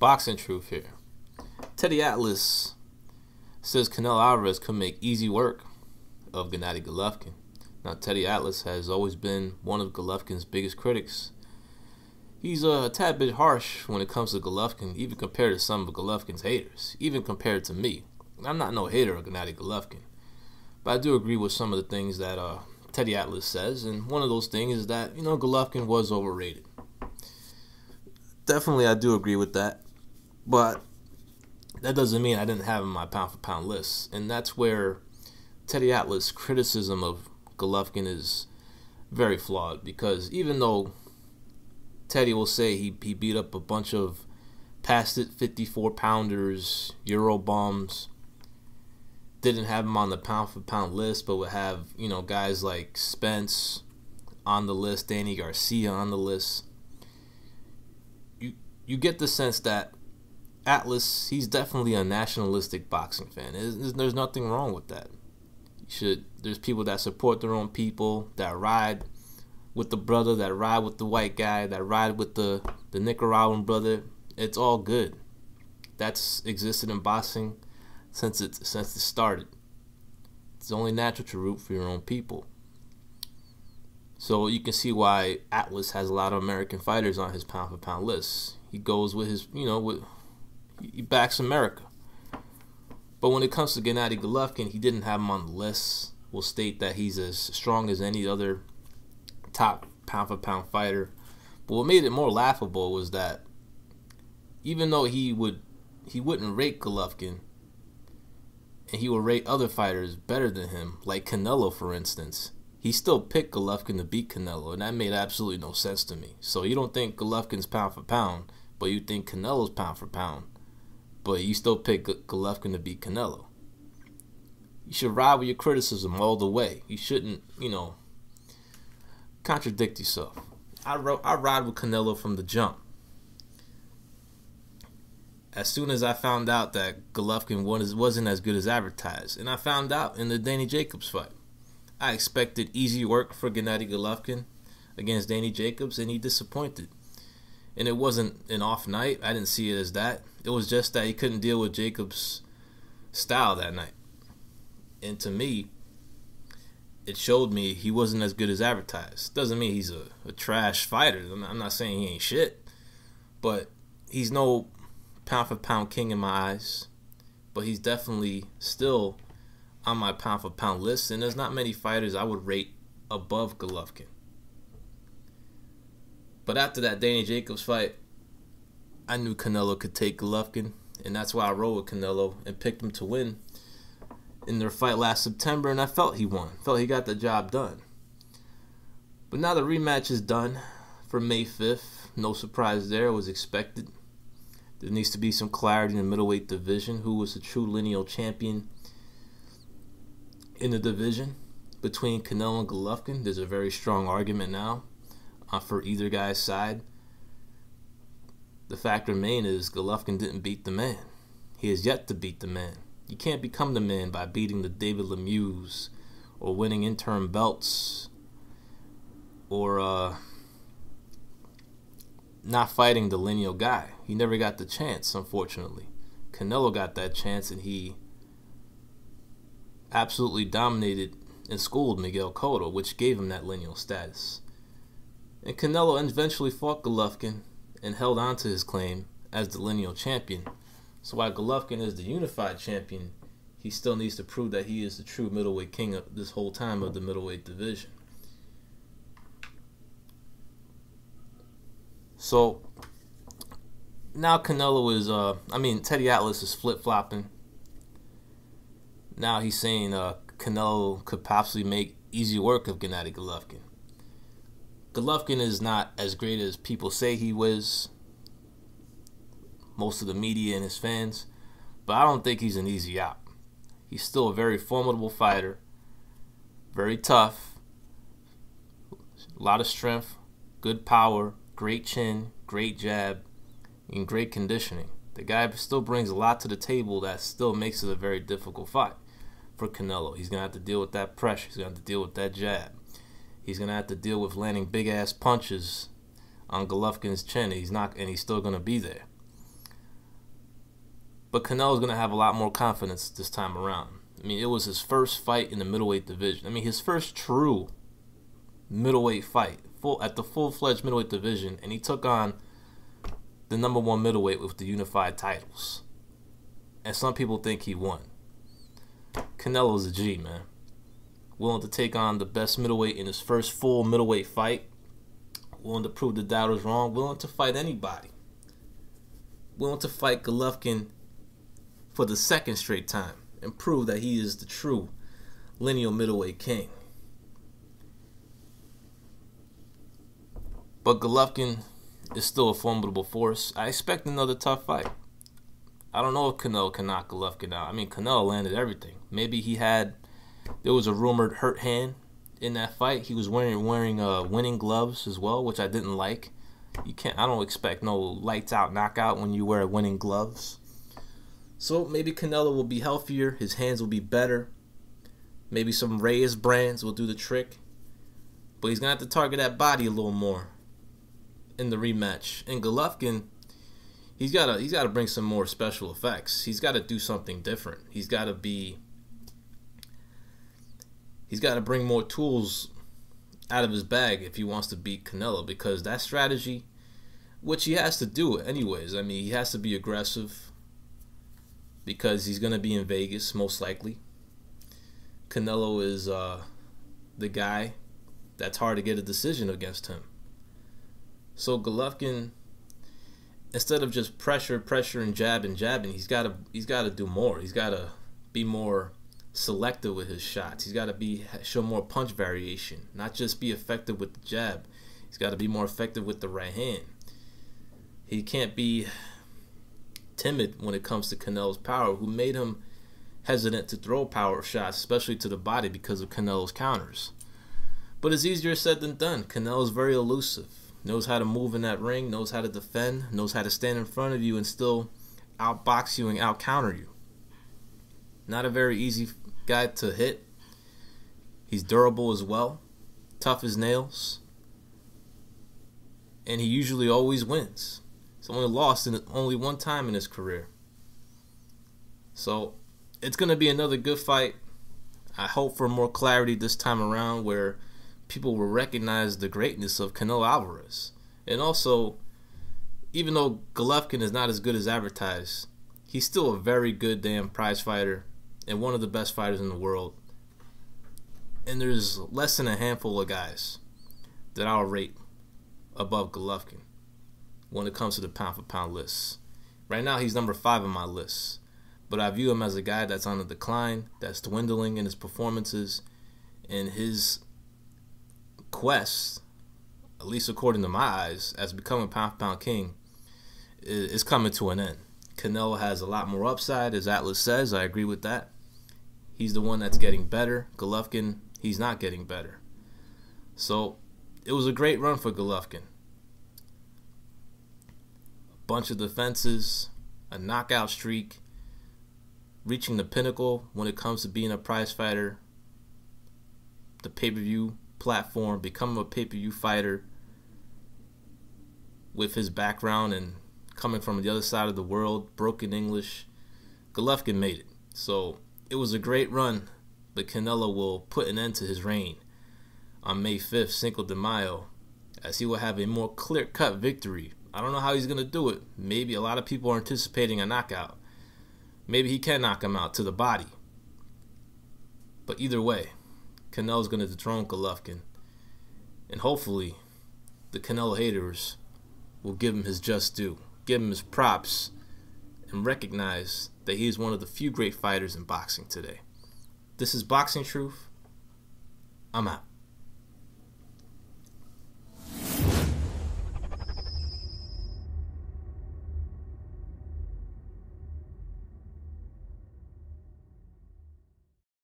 Boxing truth here. Teddy Atlas says Canelo Alvarez could make easy work of Gennady Golovkin. Now, Teddy Atlas has always been one of Golovkin's biggest critics. He's a tad bit harsh when it comes to Golovkin, even compared to some of Golovkin's haters, even compared to me. I'm not no hater of Gennady Golovkin, but I do agree with some of the things that Teddy Atlas says, and one of those things is that, Golovkin was overrated. Definitely, I do agree with that, but that doesn't mean I didn't have him on my pound-for-pound list, and that's where Teddy Atlas' criticism of Golovkin is very flawed, because even though Teddy will say he beat up a bunch of past it 54-pounders, Euro bums, didn't have him on the pound-for-pound list, but would have, guys like Spence on the list, Danny Garcia on the list. You get the sense that Atlas, he's definitely a nationalistic boxing fan. There's nothing wrong with that. There's people that support their own people, that ride with the brother, that ride with the white guy, that ride with the Nicaraguan brother. It's all good. That's existed in boxing since it started. It's only natural to root for your own people. So you can see why Atlas has a lot of American fighters on his pound-for-pound list. He goes with his, he backs America. But when it comes to Gennady Golovkin, he didn't have him on the list. We'll state that he's as strong as any other top pound-for-pound fighter. But what made it more laughable was that even though he wouldn't rate Golovkin, and he would rate other fighters better than him, like Canelo, for instance, he still picked Golovkin to beat Canelo, and that made absolutely no sense to me. So you don't think Golovkin's pound-for-pound, but you think Canelo's pound-for-pound, but you still pick Golovkin to beat Canelo. You should ride with your criticism all the way. You shouldn't, contradict yourself. I ride with Canelo from the jump. As soon as I found out that Golovkin wasn't as good as advertised, and I found out in the Danny Jacobs fight, I expected easy work for Gennady Golovkin against Danny Jacobs, and he disappointed. And it wasn't an off night. I didn't see it as that. It was just that he couldn't deal with Jacobs' style that night. And to me, it showed me he wasn't as good as advertised. Doesn't mean he's a trash fighter. I'm not saying he ain't shit. But he's no pound-for-pound king in my eyes. But he's definitely still on my pound-for-pound list. And there's not many fighters I would rate above Golovkin. But after that Danny Jacobs fight, I knew Canelo could take Golovkin. And that's why I rode with Canelo and picked him to win in their fight last September, and I felt he won. Felt he got the job done. But now the rematch is done for May 5th. No surprise there. It was expected. There needs to be some clarity in the middleweight division. Who was the true lineal champion in the division between Canelo and Golovkin? There's a very strong argument now for either guy's side. The fact remains is Golovkin didn't beat the man. He has yet to beat the man. You can't become the man by beating the David Lemieux or winning interim belts or not fighting the lineal guy. He never got the chance, unfortunately. Canelo got that chance, and he absolutely dominated and schooled Miguel Cotto, which gave him that lineal status. And Canelo eventually fought Golovkin and held on to his claim as the lineal champion. So while Golovkin is the unified champion, he still needs to prove that he is the true middleweight king of this whole time of the middleweight division. So now Canelo is, Teddy Atlas is flip-flopping. Now he's saying Canelo could possibly make easy work of Gennady Golovkin. Golovkin is not as great as people say he was, most of the media and his fans, but I don't think he's an easy out. He's still a very formidable fighter, very tough, a lot of strength, good power, great chin, great jab, and great conditioning. The guy still brings a lot to the table that still makes it a very difficult fight for Canelo. He's going to have to deal with that pressure. He's going to have to deal with that jab. He's going to have to deal with landing big-ass punches on Golovkin's chin. He's still going to be there. But Canelo's going to have a lot more confidence this time around. I mean, it was his first fight in the middleweight division. I mean, his first true middleweight fight, at the full-fledged middleweight division, and he took on the #1 middleweight with the unified titles. And some people think he won. Canelo's a G, man. Willing to take on the best middleweight in his first full middleweight fight. Willing to prove the doubters wrong. Willing to fight anybody. Willing to fight Golovkin for the second straight time and prove that he is the true lineal middleweight king. But Golovkin is still a formidable force. I expect another tough fight. I don't know if Canelo can knock Golovkin out. I mean, Canelo landed everything. Maybe there was a rumored hurt hand in that fight. He was wearing winning gloves as well, which I didn't like. I don't expect no lights out knockout when you wear winning gloves. So maybe Canelo will be healthier. His hands will be better. Maybe some Reyes brands will do the trick. But he's going to have to target that body a little more in the rematch. And Golovkin, he's got to bring some more special effects. He's got to do something different. He's got to bring more tools out of his bag if he wants to beat Canelo, because that strategy, which he has to do it anyways. I mean, he has to be aggressive because he's going to be in Vegas most likely. Canelo is the guy that's hard to get a decision against him. So Golovkin, instead of just pressure and jabbing, he's got to do more. He's got to be more selective with his shots. He's got to show more punch variation, not just be effective with the jab. He's got to be more effective with the right hand. He can't be timid when it comes to Canelo's power, who made him hesitant to throw power shots, especially to the body, because of Canelo's counters. But it's easier said than done. Canelo's very elusive, knows how to move in that ring, knows how to defend, knows how to stand in front of you and still outbox you and out-counter you. Not a very easy guy to hit. He's durable as well, tough as nails, and he usually always wins. He's only lost only one time in his career. So it's going to be another good fight. I hope for more clarity this time around, where people will recognize the greatness of Canelo Alvarez. And also, even though Golovkin is not as good as advertised, he's still a very good damn prize fighter and one of the best fighters in the world. And there's less than a handful of guys that I'll rate above Golovkin when it comes to the pound-for-pound list. Right now, he's number 5 on my list. But I view him as a guy that's on the decline, that's dwindling in his performances, and his quest, at least according to my eyes, as becoming pound-for-pound king, is coming to an end. Canelo has a lot more upside, as Atlas says. I agree with that. He's the one that's getting better. Golovkin, he's not getting better. So it was a great run for Golovkin. A bunch of defenses, a knockout streak, reaching the pinnacle when it comes to being a prize fighter, the pay-per-view platform, becoming a pay-per-view fighter with his background and coming from the other side of the world, broken English. Golovkin made it. So it was a great run, but Canelo will put an end to his reign on May 5th, Cinco de Mayo, as he will have a more clear-cut victory. I don't know how he's going to do it. Maybe a lot of people are anticipating a knockout. Maybe he can knock him out to the body. But either way, Canelo's going to dethrone Golovkin. And hopefully, the Canelo haters will give him his just due, give him his props, and recognize that he is one of the few great fighters in boxing today. This is Boxing Truth. I'm out.